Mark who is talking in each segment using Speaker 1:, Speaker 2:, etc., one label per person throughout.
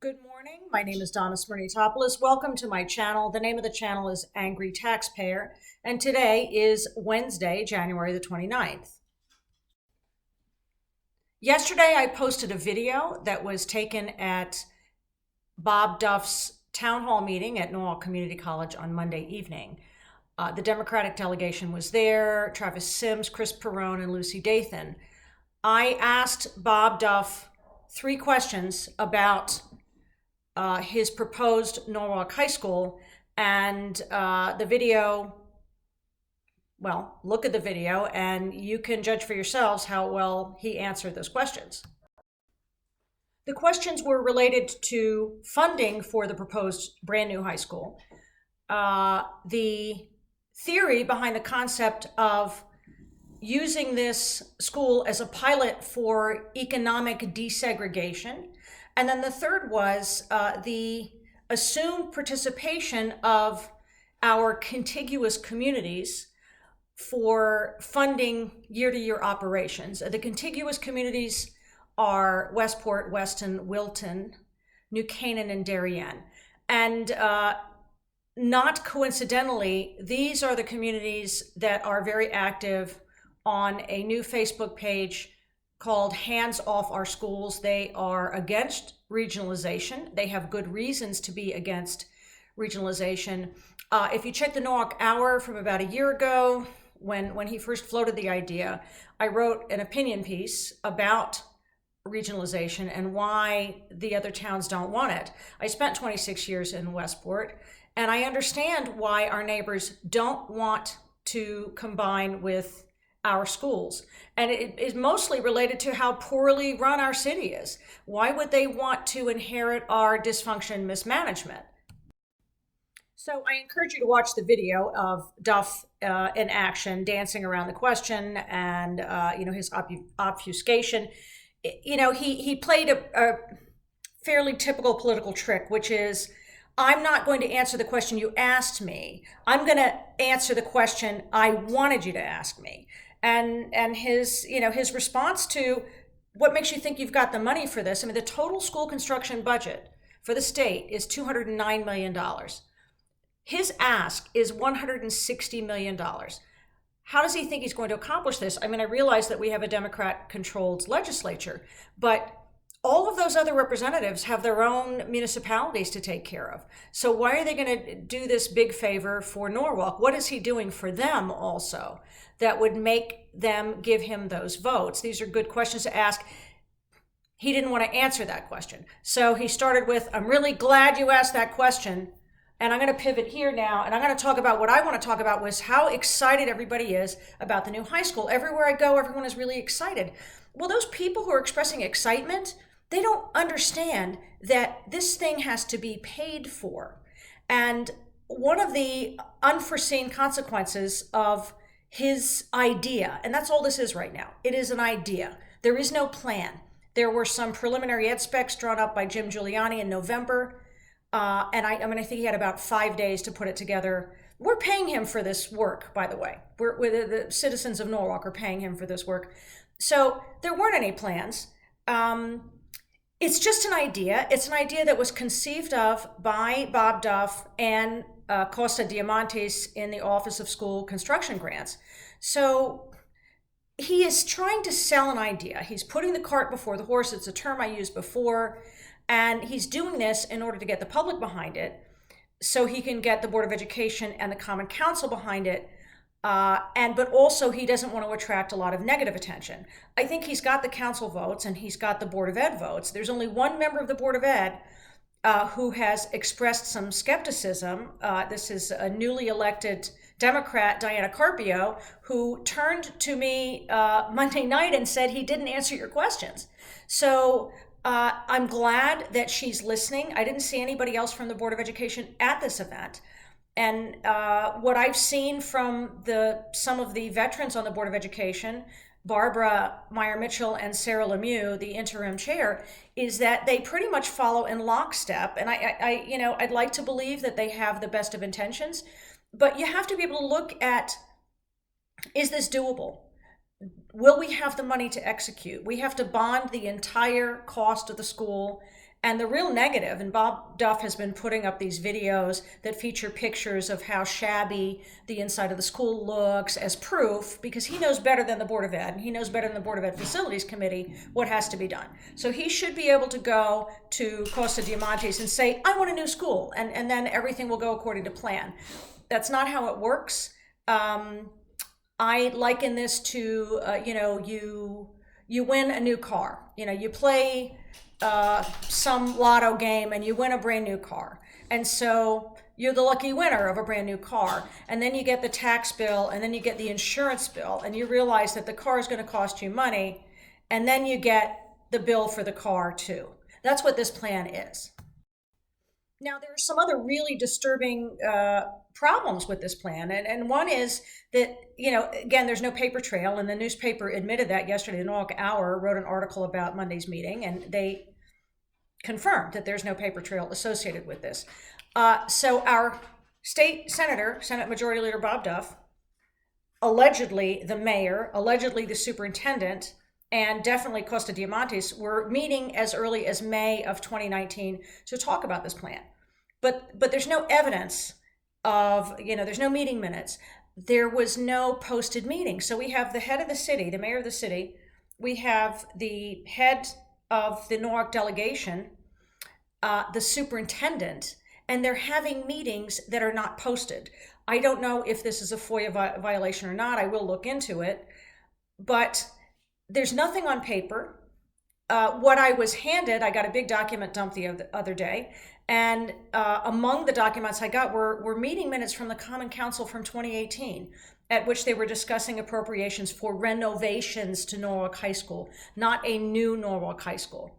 Speaker 1: Good morning. My name is Donna Smirnitopoulos. Welcome to my channel. The name of the channel is Angry Taxpayer, and today is Wednesday, January the 29th. Yesterday, I posted a video that was taken at Bob Duff's town hall meeting at Norwalk Community College on Monday evening. The Democratic delegation was there, Travis Sims, Chris Perrone, and Lucy Dathan. I asked Bob Duff three questions about his proposed Norwalk High School, and the video, well, look at the video and you can judge for yourselves how well he answered those questions. The questions were related to funding for the proposed brand new high school, the theory behind the concept of using this school as a pilot for economic desegregation. And then the third was the assumed participation of our contiguous communities for funding year-to-year operations. The contiguous communities are Westport, Weston, Wilton, New Canaan, and Darien. And not coincidentally, these are the communities that are very active on a new Facebook page called Hands Off Our Schools. They are against regionalization. They have good reasons to be against regionalization. If you check the Norwalk Hour from about a year ago, when he first floated the idea, I wrote an opinion piece about regionalization and why the other towns don't want it. I spent 26 years in Westport, and I understand why our neighbors don't want to combine with our schools. And it is mostly related to how poorly run our city is. Why would they want to inherit our dysfunction and mismanagement? So I encourage you to watch the video of Duff in action, dancing around the question and his obfuscation. He played a fairly typical political trick, which is, I'm not going to answer the question you asked me. I'm going to answer the question I wanted you to ask me. And his response to what makes you think you've got the money for this? I mean, the total school construction budget for the state is $209 million. His ask is $160 million. How does he think he's going to accomplish this? I mean, I realize that we have a Democrat-controlled legislature, but all of those other representatives have their own municipalities to take care of. So why are they going to do this big favor for Norwalk? What is he doing for them also that would make them give him those votes? These are good questions to ask. He didn't want to answer that question. So he started with, I'm really glad you asked that question. And I'm going to pivot here now, and I'm going to talk about what I want to talk about was how excited everybody is about the new high school. Everywhere I go, everyone is really excited. Well, those people who are expressing excitement, they don't understand that this thing has to be paid for. And one of the unforeseen consequences of his idea, and that's all this is right now, it is an idea. There is no plan. There were some preliminary ed specs drawn up by Jim Giuliani in November. And I think he had about 5 days to put it together. We're paying him for this work, by the way. The citizens of Norwalk are paying him for this work. So there weren't any plans. It's just an idea. It's an idea that was conceived of by Bob Duff and Costa Diamantis in the Office of School Construction Grants. So he is trying to sell an idea. He's putting the cart before the horse. It's a term I used before. And he's doing this in order to get the public behind it so he can get the Board of Education and the Common Council behind it. But also he doesn't want to attract a lot of negative attention. I think he's got the council votes and he's got the Board of Ed votes. There's only one member of the Board of Ed who has expressed some skepticism. This is a newly elected Democrat, Diana Carpio, who turned to me Monday night and said he didn't answer your questions. So I'm glad that she's listening. I didn't see anybody else from the Board of Education at this event. And what I've seen from some of the veterans on the Board of Education, Barbara Meyer-Mitchell and Sarah Lemieux, the interim chair, is that they pretty much follow in lockstep. And I'd like to believe that they have the best of intentions, but you have to be able to look at, is this doable? Will we have the money to execute? We have to bond the entire cost of the school And the real negative, and Bob Duff has been putting up these videos that feature pictures of how shabby the inside of the school looks as proof, because he knows better than the Board of Ed, and he knows better than the Board of Ed Facilities Committee what has to be done. So he should be able to go to Costa Diamantes and say, I want a new school, and then everything will go according to plan. That's not how it works. I liken this to, you win a new car. You play some lotto game and you win a brand new car. And so you're the lucky winner of a brand new car. And then you get the tax bill, and then you get the insurance bill, and you realize that the car is going to cost you money. And then you get the bill for the car too. That's what this plan is. Now, there are some other really disturbing problems with this plan. And one is that, again, there's no paper trail. And the newspaper admitted that yesterday. The Norwalk Hour wrote an article about Monday's meeting, and they confirmed that there's no paper trail associated with this. So our state senator, Senate Majority Leader Bob Duff, allegedly the mayor, allegedly the superintendent, and definitely Costa Diamantes were meeting as early as May of 2019 to talk about this plan. But there's no evidence of, there's no meeting minutes. There was no posted meeting. So we have the head of the city, the mayor of the city. We have the head of the Norwalk delegation, the superintendent, and they're having meetings that are not posted. I don't know if this is a FOIA violation or not. I will look into it. But there's nothing on paper. What I was handed, I got a big document dump the other day, and among the documents I got were meeting minutes from the Common Council from 2018, at which they were discussing appropriations for renovations to Norwalk High School, not a new Norwalk High School.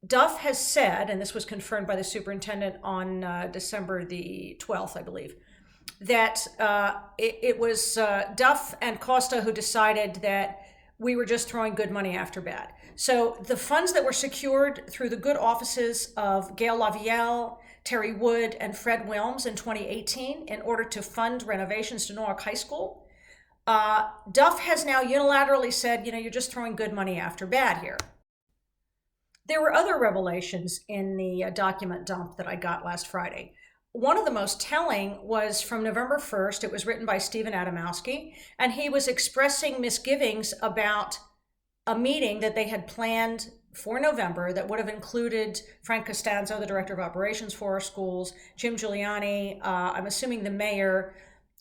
Speaker 1: Duff has said, and this was confirmed by the superintendent on December the 12th, I believe, that it was Duff and Costa who decided that we were just throwing good money after bad. So the funds that were secured through the good offices of Gail Lavielle, Terry Wood, and Fred Wilms in 2018 in order to fund renovations to Norwalk High School, Duff has now unilaterally said, you're just throwing good money after bad here. There were other revelations in the document dump that I got last Friday. One of the most telling was from November 1st. It was written by Stephen Adamowski, and he was expressing misgivings about a meeting that they had planned for November that would have included Frank Costanzo, the director of operations for our schools, Jim Giuliani, I'm assuming the mayor,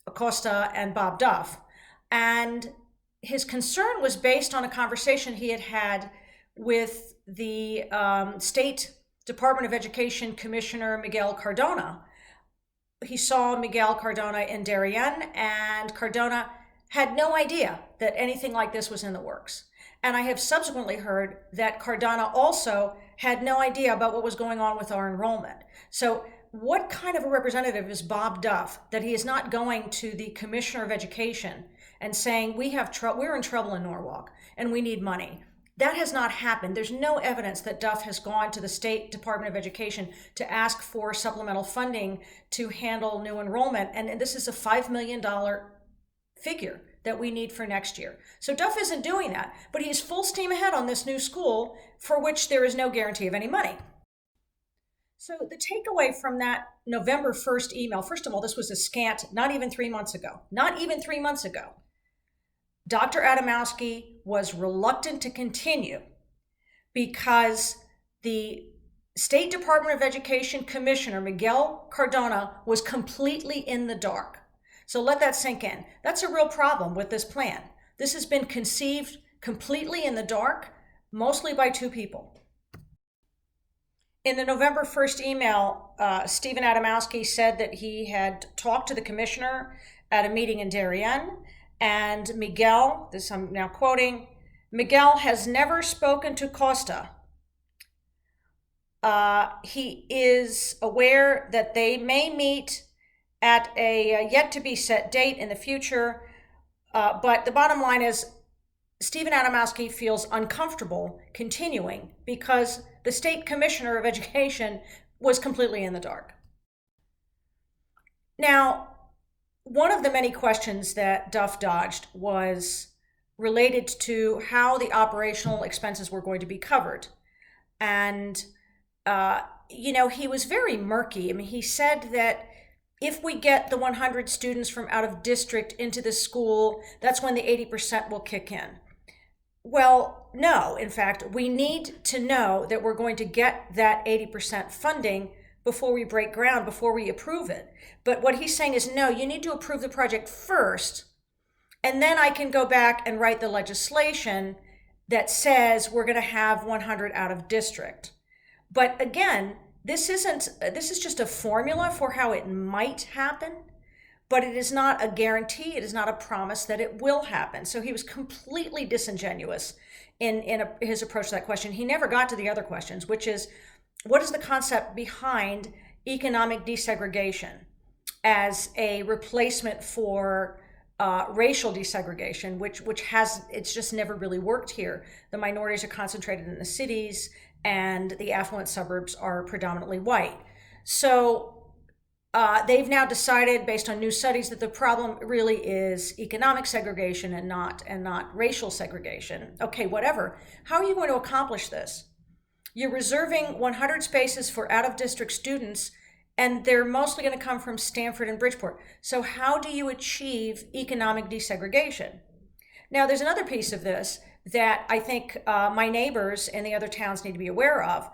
Speaker 1: Acosta, and Bob Duff. And his concern was based on a conversation he had had with the State Department of Education Commissioner Miguel Cardona. He saw Miguel Cardona in Darien, and Cardona had no idea that anything like this was in the works. And I have subsequently heard that Cardona also had no idea about what was going on with our enrollment. So what kind of a representative is Bob Duff that he is not going to the Commissioner of Education and saying, we're in trouble in Norwalk and we need money? That has not happened. There's no evidence that Duff has gone to the State Department of Education to ask for supplemental funding to handle new enrollment. And this is a $5 million figure that we need for next year. So Duff isn't doing that, but he's full steam ahead on this new school for which there is no guarantee of any money. So the takeaway from that November 1st email, first of all, this was a scant, not even 3 months ago. Dr. Adamowski was reluctant to continue because the State Department of Education Commissioner, Miguel Cardona, was completely in the dark. So let that sink in. That's a real problem with this plan. This has been conceived completely in the dark, mostly by two people. In the November 1st email, Stephen Adamowski said that he had talked to the commissioner at a meeting in Darien, and Miguel, this I'm now quoting, Miguel has never spoken to Costa. He is aware that they may meet at a yet-to-be-set date in the future, but the bottom line is Stephen Adamowski feels uncomfortable continuing because the State Commissioner of Education was completely in the dark. Now, one of the many questions that Duff dodged was related to how the operational expenses were going to be covered. And he was very murky. I mean, he said that if we get the 100 students from out of district into the school, that's when the 80% will kick in. Well, no, in fact, we need to know that we're going to get that 80% funding before we break ground, before we approve it. But what he's saying is, no, you need to approve the project first, and then I can go back and write the legislation that says we're going to have 100 out of district. But again, this is just a formula for how it might happen, but it is not a guarantee. It is not a promise that it will happen. So he was completely disingenuous in his approach to that question. He never got to the other questions, which is, what is the concept behind economic desegregation as a replacement for racial desegregation, it's just never really worked here. The minorities are concentrated in the cities, and the affluent suburbs are predominantly white. So they've now decided, based on new studies, that the problem really is economic segregation and not racial segregation. Okay, whatever. How are you going to accomplish this? You're reserving 100 spaces for out-of-district students, and they're mostly going to come from Stanford and Bridgeport. So how do you achieve economic desegregation? Now, there's another piece of this that I think my neighbors in the other towns need to be aware of.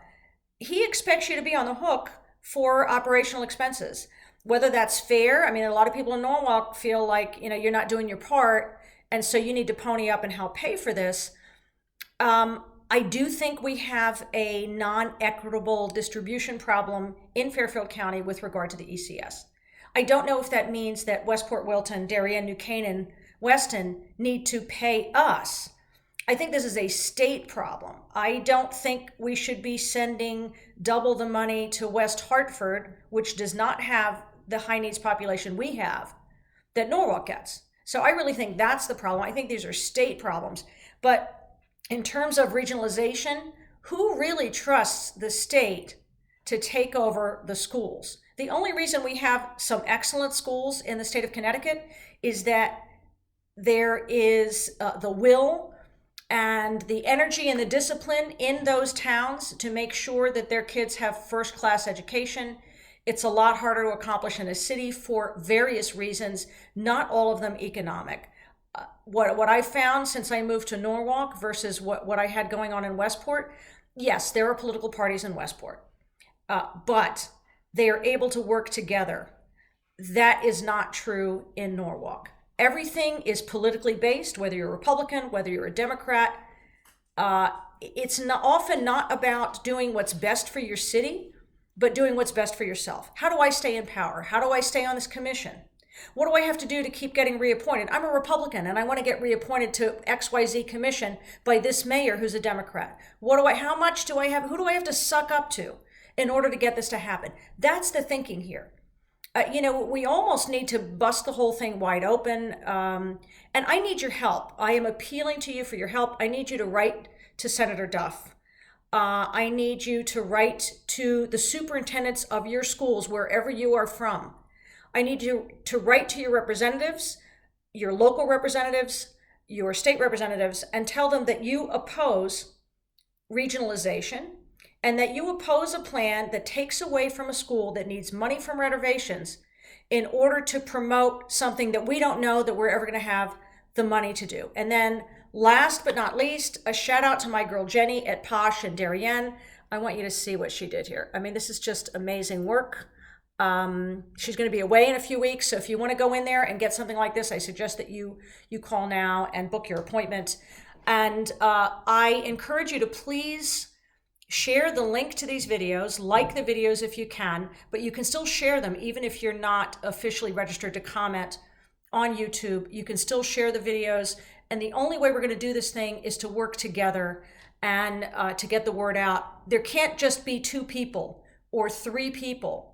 Speaker 1: He expects you to be on the hook for operational expenses, whether that's fair. I mean, a lot of people in Norwalk feel like, you're not doing your part, and so you need to pony up and help pay for this. I do think we have a non-equitable distribution problem in Fairfield County with regard to the ECS. I don't know if that means that Westport, Wilton, Darien, New Canaan, Weston need to pay us. I think this is a state problem. I don't think we should be sending double the money to West Hartford, which does not have the high needs population we have, that Norwalk gets. So I really think that's the problem. I think these are state problems. But in terms of regionalization, who really trusts the state to take over the schools? The only reason we have some excellent schools in the state of Connecticut is that there is the will and the energy and the discipline in those towns to make sure that their kids have first-class education. It's a lot harder to accomplish in a city for various reasons, not all of them economic. What I found since I moved to Norwalk versus what I had going on in Westport, yes, there are political parties in Westport, but they are able to work together. That is not true in Norwalk. Everything is politically based, whether you're a Republican, whether you're a Democrat. It's often not about doing what's best for your city, but doing what's best for yourself. How do I stay in power? How do I stay on this commission? What do I have to do to keep getting reappointed? I'm a Republican and I want to get reappointed to XYZ commission by this mayor who's a Democrat. How much do I have? Who do I have to suck up to in order to get this to happen? That's the thinking here. We almost need to bust the whole thing wide open. And I need your help. I am appealing to you for your help. I need you to write to Senator Duff. I need you to write to the superintendents of your schools, wherever you are from. I need you to write to your representatives, your local representatives, your state representatives, and tell them that you oppose regionalization and that you oppose a plan that takes away from a school that needs money from reservations in order to promote something that we don't know that we're ever going to have the money to do. And then last but not least, a shout out to my girl Jenny at Posh and Darien. I want you to see what she did here. I mean, this is just amazing work. She's going to be away in a few weeks, so if you want to go in there and get something like this, I suggest that you call now and book your appointment. And I encourage you to please share the link to these videos, like the videos if you can, but you can still share them even if you're not officially registered to comment on YouTube. You can still share the videos, and the only way we're going to do this thing is to work together and to get the word out. There can't just be 2 people or 3 people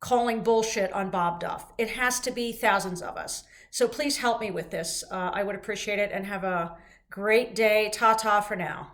Speaker 1: calling bullshit on Bob Duff. It has to be thousands of us. So please help me with this. I would appreciate it, and have a great day. Ta-ta for now.